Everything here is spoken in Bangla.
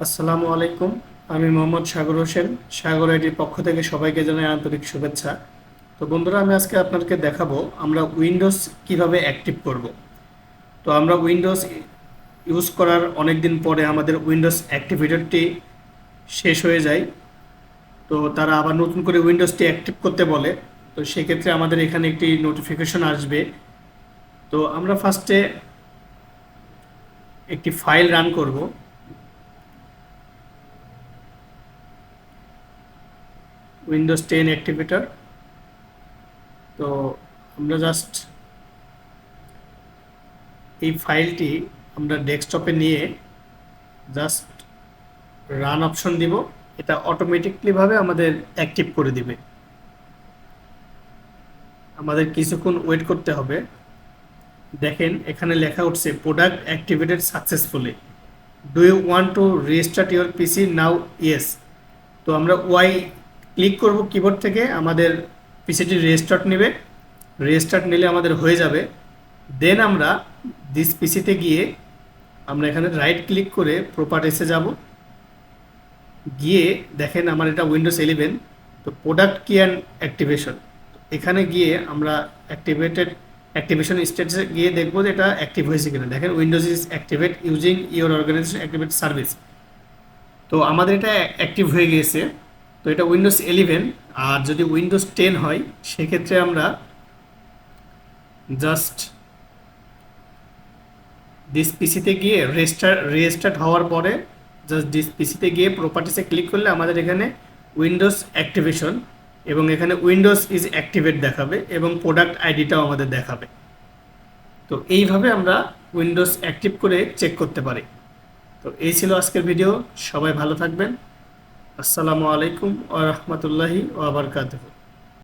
আসসালামু আলাইকুম। আমি মোহাম্মদ সাগর হোসেন। সাগর আইডির পক্ষ থেকে সবাইকে জানাই আন্তরিক শুভেচ্ছা। তো বন্ধুরা, আমি আজকে আপনাদেরকে দেখাবো আমরা উইন্ডোজ কিভাবে অ্যাক্টিভ করব। তো আমরা উইন্ডোজ ইউজ করার অনেক দিন পরে আমাদের উইন্ডোজ অ্যাক্টিভেটরটি শেষ হয়ে যায়। তো তারা আবার নতুন করে উইন্ডোজটি অ্যাক্টিভ করতে বলে। তো সেক্ষেত্রে আমাদের এখানে একটি নোটিফিকেশন আসবে। তো আমরা ফার্স্টে একটি ফাইল রান করব। Windows 10 activator. তো আমরা জাস্ট এই ফাইলটি আমরা ডেস্কটপে নিয়ে জাস্ট রান অপশন দিব। এটা অটোমেটিকলিভাবে আমাদের অ্যাক্টিভ করে দিবে। আমাদের কিছুক্ষণ ওয়েট করতে হবে। দেখেন এখানে লেখা উঠছে product activated successfully, do you want to restart your PC now? Yes. তো আমরা ওয়াই ক্লিক করব কিবোর্ড থেকে, আমাদের পিসিটি রেস্টার্ট নেবে। রেস্টার্ট নিলে আমাদের হয়ে যাবে। দেন আমরা দিস পিসিতে গিয়ে আমরা এখানে রাইট ক্লিক করে প্রপার্টিসে যাব। গিয়ে দেখেন আমার এটা উইন্ডোজ 11। তো প্রোডাক্ট কি অ্যান্ড অ্যাক্টিভেশন, এখানে গিয়ে আমরা অ্যাক্টিভেশন স্ট্যাটাসে গিয়ে দেখবো যে এটা অ্যাক্টিভ হয়েছে কিনা। দেখেন Windows is activate using your organisation activate service. তো আমাদের এটা অ্যাক্টিভ হয়ে গিয়েছে। তো এটা উইন্ডোজ 11। আর যদি উইন্ডোজ 10 হয় সেক্ষেত্রে আমরা জাস্ট ডিস পিসিতে গিয়ে রেস্টার্ট হওয়ার পরে জাস্ট ডিস পিসিতে গিয়ে প্রপার্টিসে ক্লিক করলে আমাদের এখানে উইন্ডোজ অ্যাক্টিভেশন এবং এখানে উইন্ডোজ ইজ অ্যাক্টিভেট দেখাবে এবং প্রোডাক্ট আইডিটাও আমাদের দেখাবে। তো এইভাবে আমরা উইন্ডোজ অ্যাক্টিভ করে চেক করতে পারি। তো এই ছিল আজকের ভিডিও। সবাই ভালো থাকবেন। আসসালামু আলাইকুম ওয়া রাহমাতুল্লাহি ওয়া বারাকাতুহু।